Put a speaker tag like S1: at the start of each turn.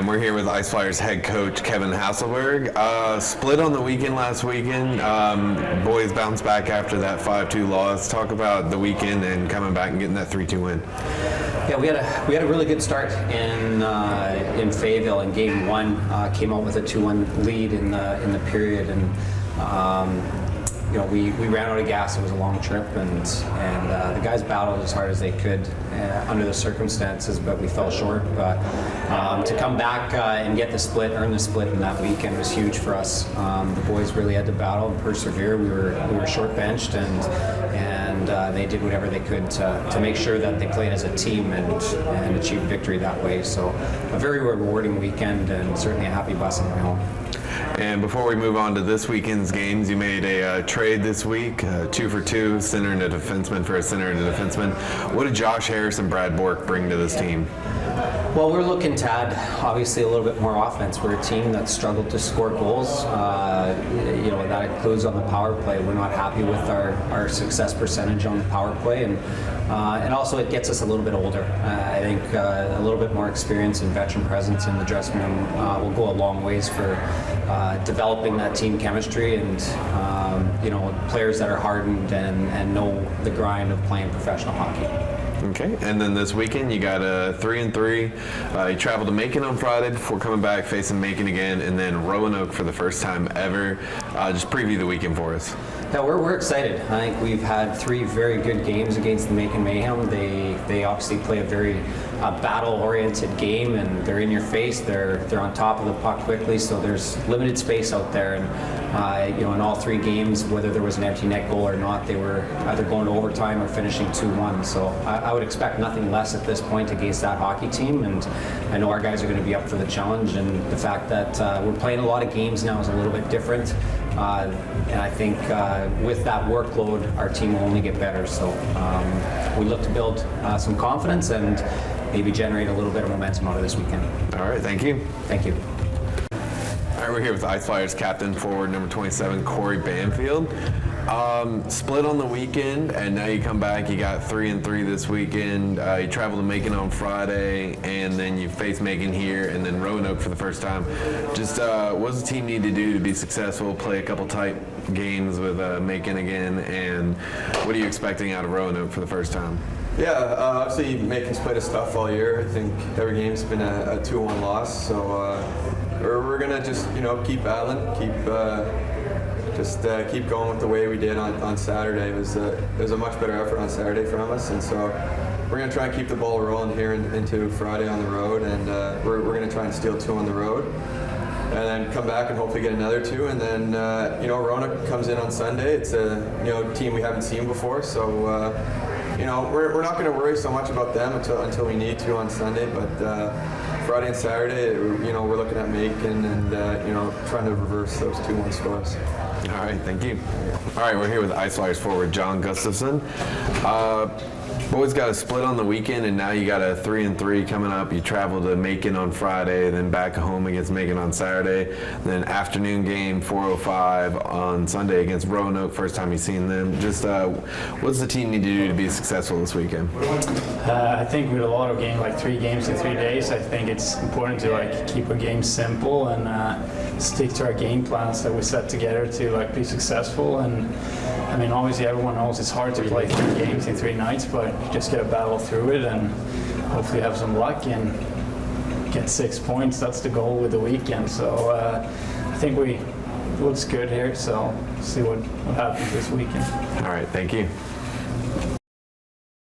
S1: And we're here with Ice Flyers head coach Kevin Hasselberg. Split on the weekend last weekend. Boys bounced back after that 5-2 loss. Talk about the weekend and coming back and getting that 3-2 win.
S2: Yeah, we had a really good start in Fayetteville in game one. Came out with a 2-1 lead in the period, and we ran out of gas. It was a long trip, and the guys battled as hard as they could under the circumstances, but we fell short. But to come back and get the split, earn the split in that weekend was huge for us. The boys really had to battle and persevere. We were short benched, and they did whatever they could to make sure that they played as a team and achieved victory that way. So a very rewarding weekend, and certainly a happy bus on the way home.
S1: And before we move on to this weekend's games, you made a trade this week, 2 for 2, center and a defenseman for a center and a defenseman. What did Josh Harris and Brad Bork bring to this team?
S2: Well, we're looking to add, obviously, a little bit more offense. We're a team that struggled to score goals. That includes on the power play. We're not happy with our success percentage on the power play, and also it gets us a little bit older. I think a little bit more experience and veteran presence in the dressing room will go a long ways for developing that team chemistry and players that are hardened and know the grind of playing professional hockey.
S1: Okay, and then this weekend you got a 3-3. You traveled to Macon on Friday before coming back, facing Macon again, and then Roanoke for the first time ever. Just preview the weekend for us.
S2: Yeah, we're excited. I think we've had 3 very good games against the Macon Mayhem. They obviously play a very battle-oriented game, and they're in your face. They're on top of the puck quickly, so there's limited space out there. And in all 3 games, whether there was an empty net goal or not, they were either going to overtime or finishing 2-1. So I would expect nothing less at this point against that hockey team, and I know our guys are going to be up for the challenge. And the fact that we're playing a lot of games now is a little bit different. And I think with that workload, our team will only get better. So we look to build some confidence and maybe generate a little bit of momentum out of this weekend.
S1: All right, thank you.
S2: Thank you.
S1: All right, we're here with Ice Flyers captain, forward number 27, Corey Banfield. Split on the weekend, and now you come back. You got 3-3 this weekend. You travel to Macon on Friday, and then you face Macon here, and then Roanoke for the first time. Just what does the team need to do to be successful? Play a couple tight games with Macon again, and what are you expecting out of Roanoke for the first time?
S3: Yeah, obviously Macon's played us tough all year. I think every game's been a 2-1 loss, so we're gonna just keep battling, keep going with the way we did on Saturday. It was a much better effort on Saturday from us, and so we're going to try and keep the ball rolling here into Friday on the road, and we're going to try and steal 2 on the road, and then come back and hopefully get another 2, and then Roanoke comes in on Sunday. It's a team we haven't seen before, so we're not going to worry so much about them until we need to on Sunday, but Friday and Saturday, we're looking at Macon and trying to reverse those 2-1 scores.
S1: All right, thank you. All right, we're here with Ice Flyers forward John Gustafsson. Boys got a split on the weekend, and now you got a 3-3 coming up. You travel to Macon on Friday, then back home against Macon on Saturday, then afternoon game 4:05 on Sunday against Roanoke. First time you've seen them. Just what does the team need to do to be successful this weekend?
S4: I think with a lot of games, like 3 games in 3 days, I think it's important to keep a game simple and stick to our game plans that we set together to be successful. And I mean, obviously everyone knows it's hard to play 3 games in 3 nights, but you just got to battle through it and hopefully have some luck and get 6 points. That's the goal with the weekend. So I think we looks good here. So see what happens this weekend.
S1: All right, thank you.